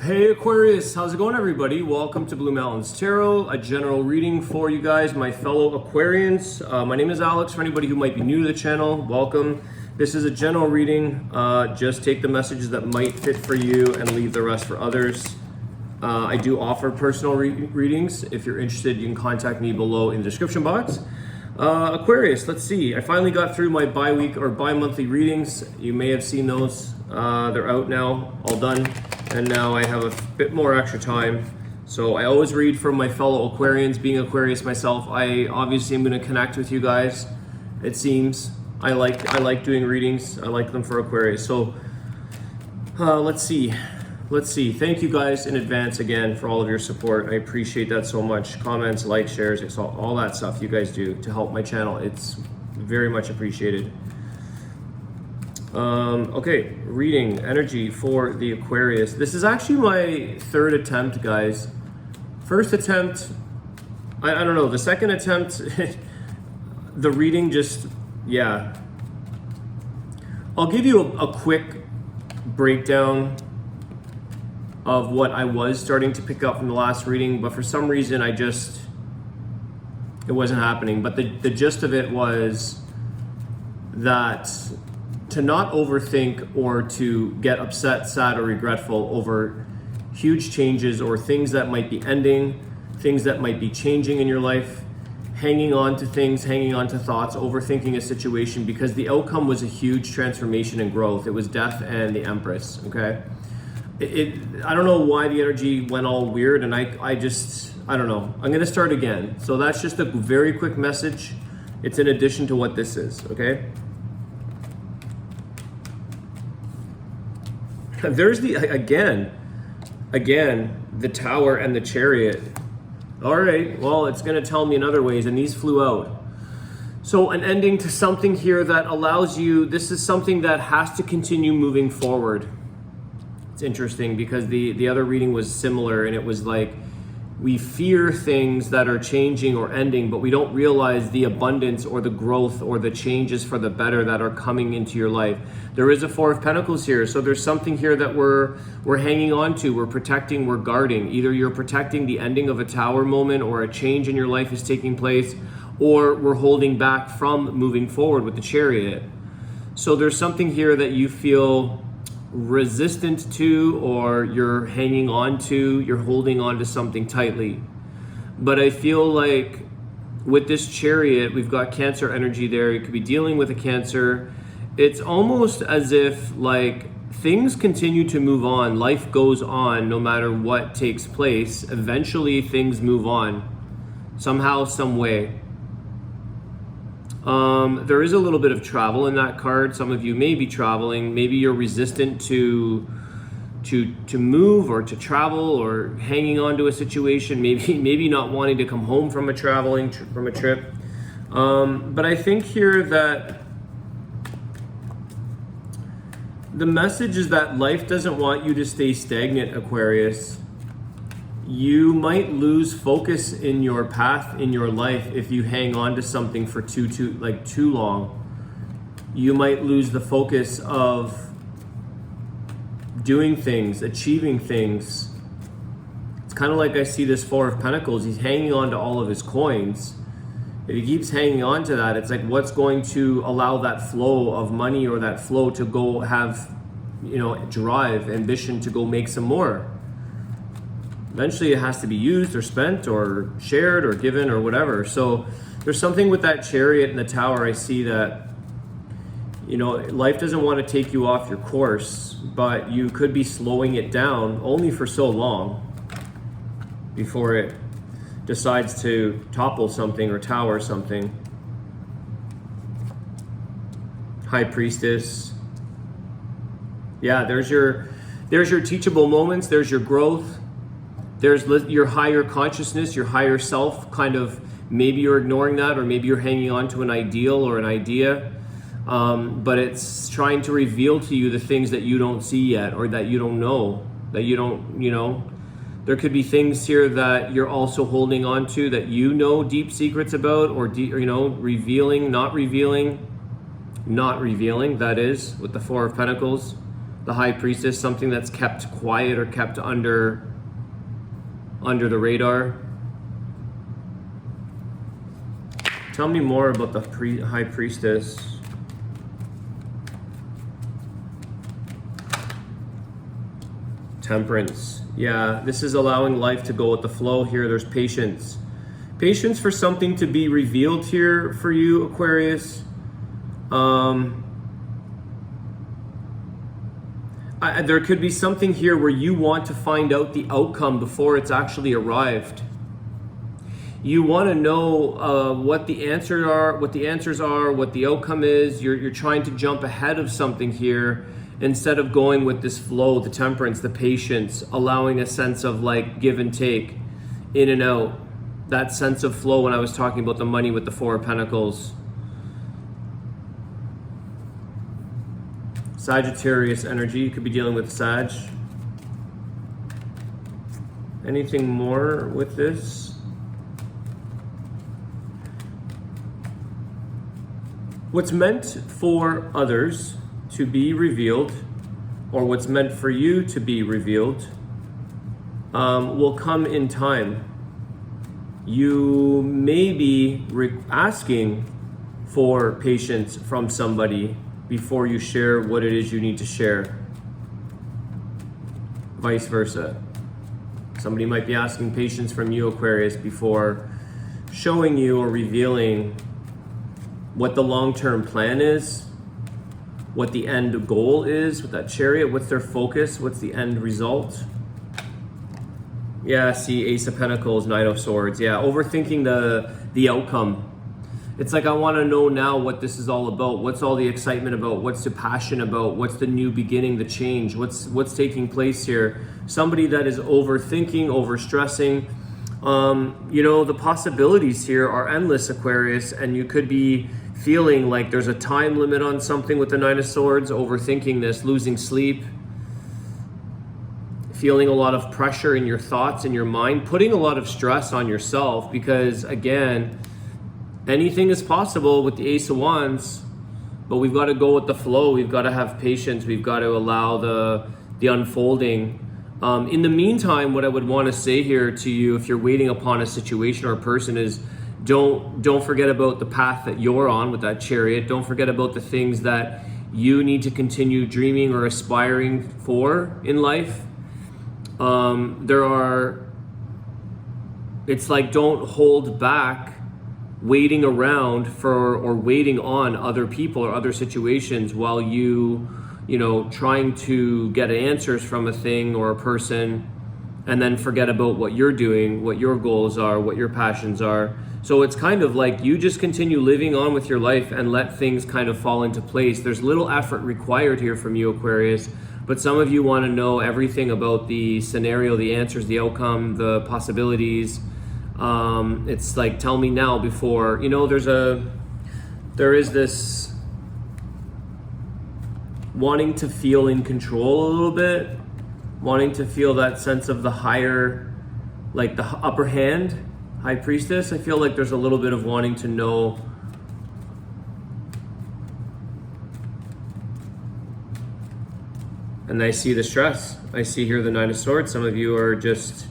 Hey Aquarius, how's it going everybody? Welcome to Blue Mountains Tarot, a general reading for you guys, my fellow Aquarians. My name is Alex. For anybody who might be new to the channel, welcome. This is a general reading. Just take the messages that might fit for you and leave the rest for others. I do offer personal readings. If you're interested, you can contact me below in the description box. Aquarius, let's see. I finally got through my bi-monthly readings. You may have seen those. They're out now, all done. And now I have a bit more extra time. So I always read from my fellow Aquarians. Being Aquarius myself, I obviously am going to connect with you guys. It seems I like doing readings. I like them for Aquarius. So let's see. Thank you guys in advance again for all of your support. I appreciate that so much. Comments, likes, shares, all that stuff you guys do to help my channel. It's very much appreciated. Okay, reading energy for the Aquarius. This is actually my third attempt, guys. First attempt, I don't know. The second attempt, the reading just, yeah. I'll give you a quick breakdown of what I was starting to pick up from the last reading, but for some reason it wasn't happening. But the gist of it was that to not overthink or to get upset, sad, or regretful over huge changes or things that might be ending, things that might be changing in your life, hanging on to things, hanging on to thoughts, overthinking a situation, because the outcome was a huge transformation and growth. It was Death and the Empress, okay? I don't know why the energy went all weird, and I don't know. I'm gonna start again. So that's just a very quick message. It's in addition to what this is, okay? There's the, again, the Tower and the Chariot. All right, well, it's gonna tell me in other ways, and these flew out. So an ending to something here that allows you, this is something that has to continue moving forward. It's interesting because the other reading was similar, and it was like, we fear things that are changing or ending, but we don't realize the abundance or the growth or the changes for the better that are coming into your life. There is a Four of Pentacles here, so there's something here that we're hanging on to, we're protecting, we're guarding. Either you're protecting the ending of a Tower moment or a change in your life is taking place, or we're holding back from moving forward with the Chariot. So there's something here that you feel resistant to, or you're hanging on to, you're holding on to something tightly. But I feel like with this Chariot, we've got Cancer energy there. You could be dealing with a Cancer. It's almost as if like things continue to move on. Life goes on no matter what takes place. Eventually things move on somehow, some way. There is a little bit of travel in that card. Some of you may be traveling. Maybe you're resistant to move or to travel, or hanging on to a situation. Maybe not wanting to come home from a trip. But I think here that the message is that life doesn't want you to stay stagnant, Aquarius. You might lose focus in your path in your life if you hang on to something for too long. You might lose the focus of doing things, achieving things. It's kind of like I see this Four of Pentacles. He's hanging on to all of his coins. If he keeps hanging on to that, it's like, what's going to allow that flow of money or that flow to go have, drive, ambition to go make some more? Eventually it has to be used or spent or shared or given or whatever. So there's something with that Chariot and the Tower. I see that, life doesn't want to take you off your course, but you could be slowing it down only for so long before it decides to topple something or tower something. High Priestess. Yeah, there's your teachable moments. There's your growth. There's your higher consciousness, your higher self, kind of, maybe you're ignoring that, or maybe you're hanging on to an ideal or an idea, but it's trying to reveal to you the things that you don't see yet, or that you don't know, there could be things here that you're also holding on to that deep secrets about, or revealing, not revealing, that is, with the Four of Pentacles. the High Priestess, something that's kept quiet or kept under the radar. Tell me more about the High Priestess. Temperance. Yeah, this is allowing life to go with the flow here. There's patience. Patience for something to be revealed here for you, Aquarius. There could be something here where you want to find out the outcome before it's actually arrived. You want to know what the answers are, what the outcome is. You're trying to jump ahead of something here instead of going with this flow, the temperance, the patience, allowing a sense of like give and take, in and out. That sense of flow when I was talking about the money with the Four of Pentacles. Sagittarius energy, you could be dealing with Sag. Anything more with this? What's meant for others to be revealed, or what's meant for you to be revealed, will come in time. You may be asking for patience from somebody before you share what it is you need to share. Vice versa. Somebody might be asking patience from you, Aquarius, before showing you or revealing what the long-term plan is, what the end goal is with that Chariot, what's their focus, what's the end result. Yeah, see, Ace of Pentacles, Knight of Swords. Yeah, overthinking the outcome. It's like, I want to know now what this is all about. What's all the excitement about? What's the passion about? What's the new beginning, the change? What's taking place here? Somebody that is overthinking, overstressing. You know, the possibilities here are endless, Aquarius, and you could be feeling like there's a time limit on something with the Nine of Swords, overthinking this, losing sleep, feeling a lot of pressure in your thoughts, in your mind, putting a lot of stress on yourself, because again, anything is possible with the Ace of Wands, but we've got to go with the flow. We've got to have patience. We've got to allow the unfolding. In the meantime, what I would want to say here to you, if you're waiting upon a situation or a person, is don't forget about the path that you're on with that Chariot. Don't forget about the things that you need to continue dreaming or aspiring for in life. It's like, don't hold back waiting around for or waiting on other people or other situations while you know, trying to get answers from a thing or a person, and then forget about what you're doing, what your goals are, what your passions are. So it's kind of like you just continue living on with your life and let things kind of fall into place. There's little effort required here from you, Aquarius, but some of you want to know everything about the scenario, the answers, the outcome, the possibilities. It's like, tell me now before, you know, there is this wanting to feel in control a little bit, wanting to feel that sense of the higher, like the upper hand, High Priestess. I feel like there's a little bit of wanting to know and I see the stress. I see here the Nine of Swords. Some of you are just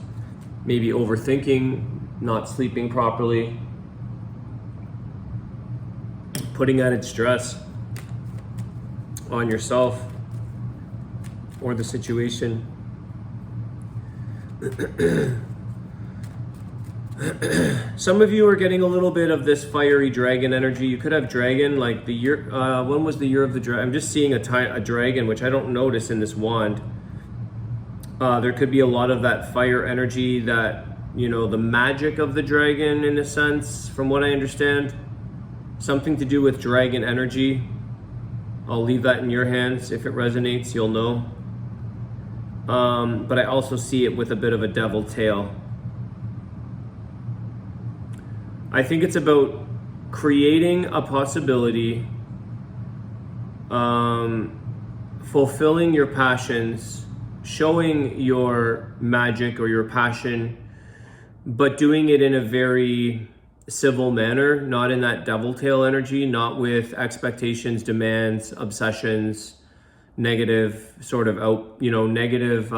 maybe overthinking, not sleeping properly, putting added stress on yourself or the situation. Some of you are getting a little bit of this fiery dragon energy. You could have dragon, like the year, when was the year of the dragon? I'm just seeing a dragon, which I don't notice in this wand. There could be a lot of that fire energy, that, you know, the magic of the dragon in a sense, from what I understand. Something to do with dragon energy. I'll leave that in your hands. If it resonates, you'll know. But I also see it with a bit of a devil tail. I think it's about creating a possibility, fulfilling your passions, showing your magic or your passion, but doing it in a very civil manner, not in that devil tail energy, not with expectations, demands, obsessions, negative sort of negative,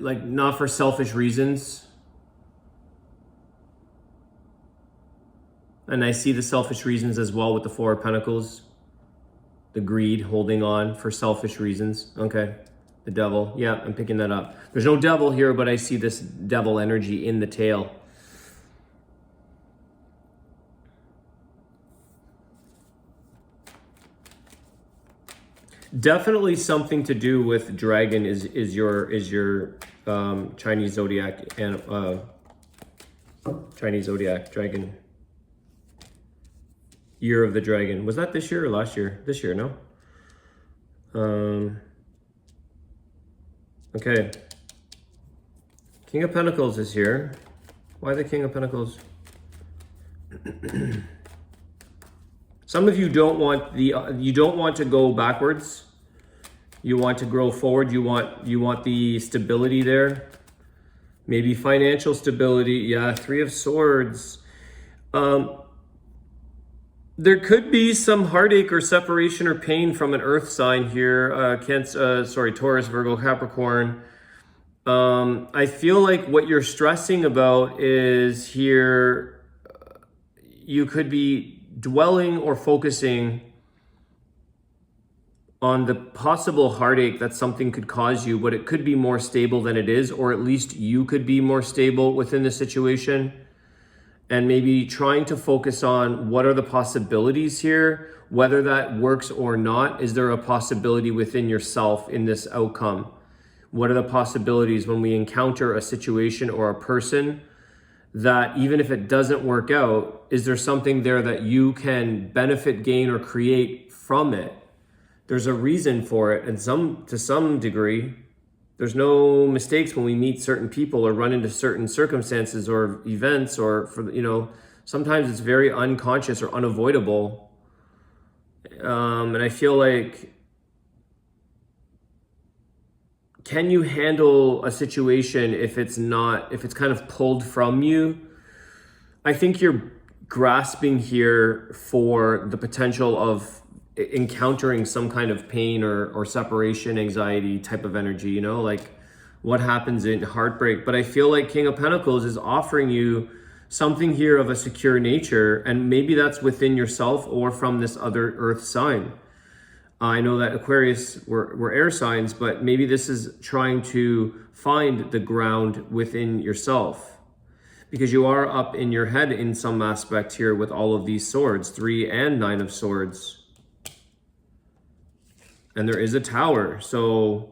like not for selfish reasons. And I see the selfish reasons as well with the Four of Pentacles. The greed, holding on for selfish reasons. Okay. The devil. Yeah, I'm picking that up. There's no devil here, but I see this devil energy in the tail. Definitely something to do with dragon is your Chinese zodiac and Chinese zodiac dragon. Year of the dragon. Was that this year or last year? This year, no? Okay. King of Pentacles is here. Why the King of Pentacles? Some of you don't want to go backwards. You want to grow forward. You want the stability there. Maybe financial stability. Yeah, Three of Swords. There could be some heartache or separation or pain from an earth sign here. Taurus, Virgo, Capricorn. I feel like what you're stressing about is here, you could be dwelling or focusing on the possible heartache that something could cause you, but it could be more stable than it is, or at least you could be more stable within the situation. And maybe trying to focus on what are the possibilities here, whether that works or not. Is there a possibility within yourself in this outcome? What are the possibilities when we encounter a situation or a person that even if it doesn't work out, is there something there that you can benefit, gain, or create from it? There's a reason for it, and to some degree. There's no mistakes when we meet certain people or run into certain circumstances or events, or sometimes it's very unconscious or unavoidable. And I feel like, can you handle a situation if it's kind of pulled from you? I think you're grasping here for the potential of encountering some kind of pain or separation anxiety type of energy, like what happens in heartbreak. But I feel like King of Pentacles is offering you something here of a secure nature, and maybe that's within yourself or from this other earth sign. I know that Aquarius were air signs, but maybe this is trying to find the ground within yourself, because you are up in your head in some aspect here with all of these swords, 3 and 9 of Swords. And there is a Tower. So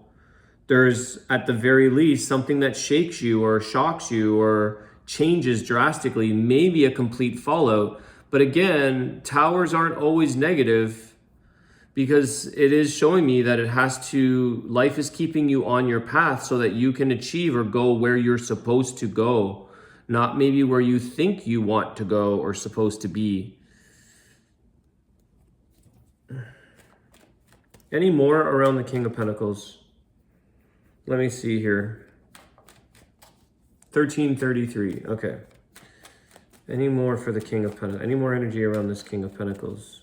there's, at the very least, something that shakes you or shocks you or changes drastically, maybe a complete fallout. But again, Towers aren't always negative, because it is showing me that life is keeping you on your path so that you can achieve or go where you're supposed to go, not maybe where you think you want to go or supposed to be. Any more around the King of Pentacles? Let me see here. 1333. Okay. Any more for the King of Pentacles? Any more energy around this King of Pentacles?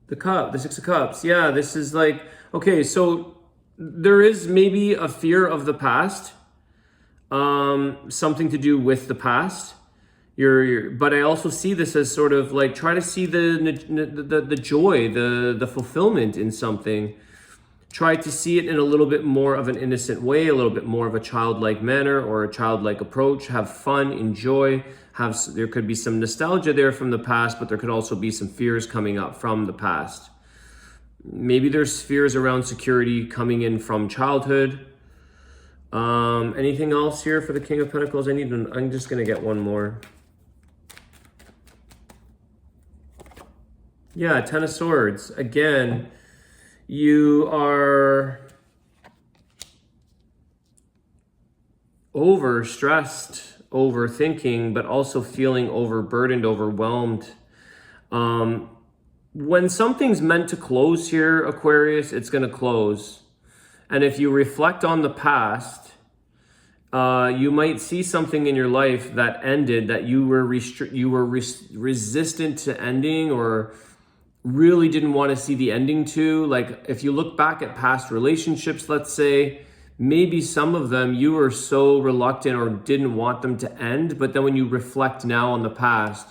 The Six of Cups. Yeah, this is like, okay, so there is maybe a fear of the past. Something to do with the past. But I also see this as sort of like, try to see the joy, the fulfillment in something. Try to see it in a little bit more of an innocent way, a little bit more of a childlike manner or a childlike approach. Have fun, enjoy. There could be some nostalgia there from the past, but there could also be some fears coming up from the past. Maybe there's fears around security coming in from childhood. Anything else here for the King of Pentacles? I'm just gonna get one more. Yeah, Ten of Swords. Again, you are overstressed, overthinking, but also feeling overburdened, overwhelmed. When something's meant to close here, Aquarius, it's going to close. And if you reflect on the past, You might see something in your life that ended that you were resistant to ending, or really didn't want to see the ending to. Like if you look back at past relationships, let's say, maybe some of them you were so reluctant or didn't want them to end, but then when you reflect now on the past,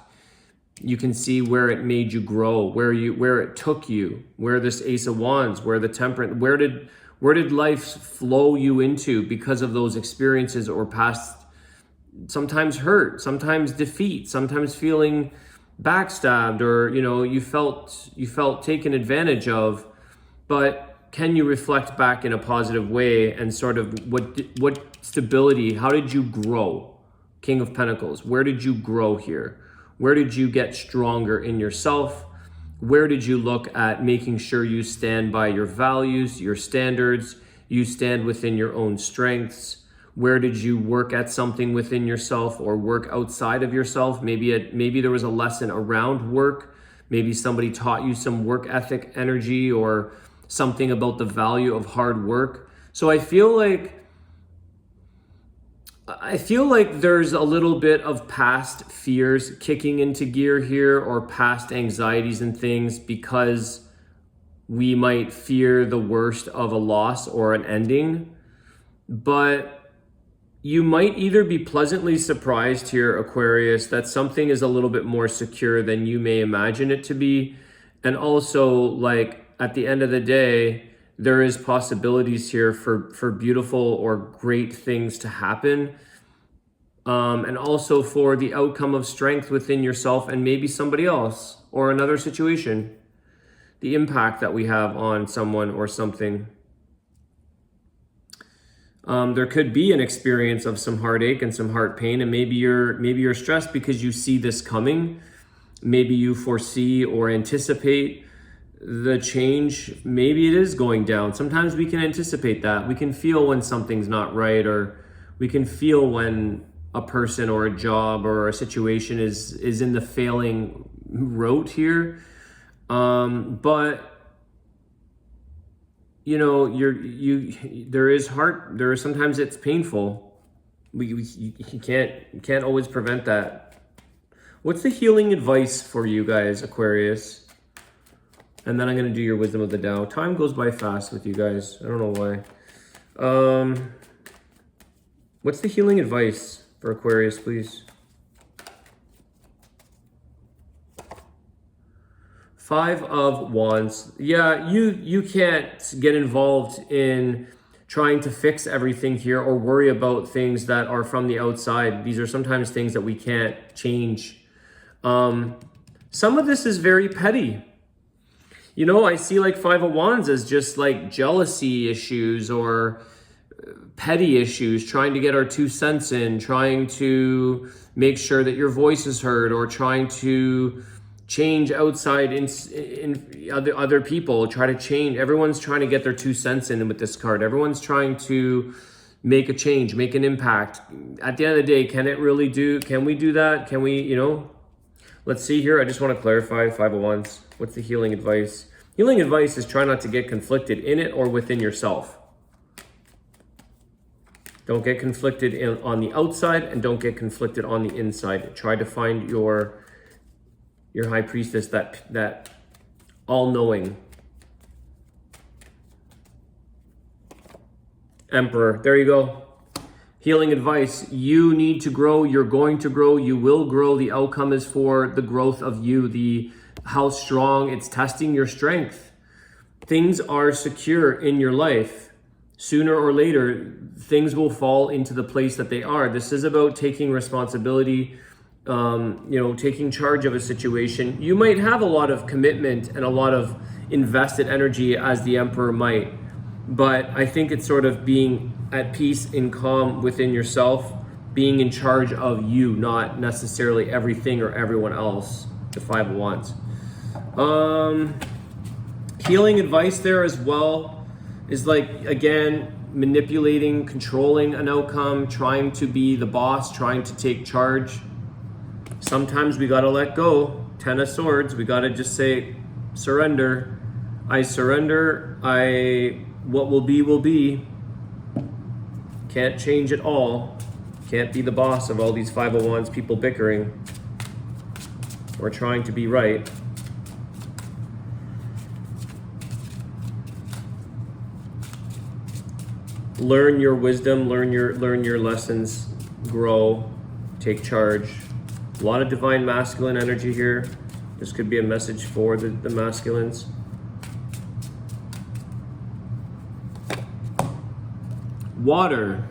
you can see where it made you grow, where it took you, where this Ace of Wands, where the Temperance, where did life flow you into because of those experiences or past, sometimes hurt, sometimes defeat, sometimes feeling backstabbed, or you felt taken advantage of. But can you reflect back in a positive way and sort of what stability, how did you grow? King of Pentacles, where did you grow here? Where did you get stronger in yourself? Where did you look at making sure you stand by your values, your standards, you stand within your own strengths? Where did you work at something within yourself or work outside of yourself? Maybe there was a lesson around work. Maybe somebody taught you some work ethic energy or something about the value of hard work. So I feel like there's a little bit of past fears kicking into gear here, or past anxieties and things, because we might fear the worst of a loss or an ending. But you might either be pleasantly surprised here, Aquarius, that something is a little bit more secure than you may imagine it to be. And also, like, at the end of the day, there is possibilities here for beautiful or great things to happen. And also for the outcome of strength within yourself and maybe somebody else or another situation. The impact that we have on someone or something. There could be an experience of some heartache and some heart pain, and maybe you're stressed because you see this coming. Maybe you foresee or anticipate the change. Maybe it is going down. Sometimes we can anticipate that. We can feel when something's not right, or we can feel when a person or a job or a situation is in the failing route here. But there is sometimes it's painful. You can't always prevent that. What's the healing advice for you guys, Aquarius? And then I'm going to do your wisdom of the Tao. Time goes by fast with you guys. I don't know why. What's the healing advice for Aquarius, please? Five of Wands. Yeah, you can't get involved in trying to fix everything here or worry about things that are from the outside. These are sometimes things that we can't change. Some of this is very petty. I see like Five of Wands as just like jealousy issues or petty issues, trying to get our 2 cents in, trying to make sure that your voice is heard, or trying to change outside in other people, try to change. Everyone's trying to get their 2 cents in with this card. Everyone's trying to make a change, make an impact. At the end of the day, can we do that? Can we, let's see here. I just want to clarify Five of Wands. What's the healing advice? Healing advice is try not to get conflicted in it or within yourself. Don't get conflicted on the outside, and don't get conflicted on the inside. Try to find your high priestess, that all-knowing Emperor. There you go. Healing advice. You need to grow. You're going to grow. You will grow. The outcome is for the growth of you. How strong. It's testing your strength. Things are secure in your life. Sooner or later, things will fall into the place that they are. This is about taking responsibility, taking charge of a situation. You might have a lot of commitment and a lot of invested energy, as the Emperor might, but I think it's sort of being at peace and calm within yourself, being in charge of you, not necessarily everything or everyone else. The Five of Wands. Healing advice there as well is like, again, manipulating, controlling an outcome, trying to be the boss, trying to take charge. Sometimes we got to let go. 10 of Swords. We got to just say, surrender. I surrender. What will be, will be. Can't change it all. Can't be the boss of all these 501s, people bickering or trying to be right. Learn your wisdom, learn your lessons, grow, take charge. A lot of divine masculine energy here. This could be a message for the masculines. Water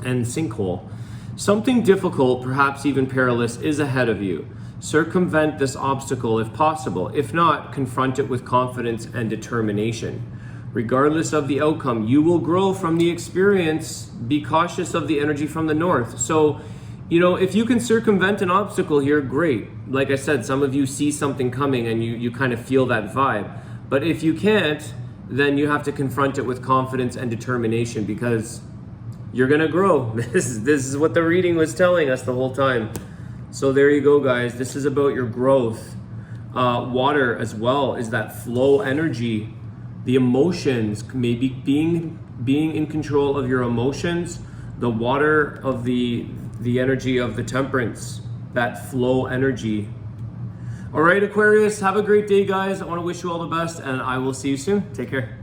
and sinkhole. Something difficult, perhaps even perilous, is ahead of you. Circumvent this obstacle if possible. If not, confront it with confidence and determination. Regardless of the outcome, you will grow from the experience. Be cautious of the energy from the north. So, you know, if you can circumvent an obstacle here, great. Like I said, some of you see something coming and you kind of feel that vibe. But if you can't, then you have to confront it with confidence and determination, because you're gonna grow. This is what the reading was telling us the whole time. So there you go, guys. This is about your growth. Water as well is that flow energy, the emotions, maybe being in control of your emotions, the water of the energy of the temperance, that flow energy. All right, Aquarius, have a great day, guys. I want to wish you all the best, and I will see you soon. Take care.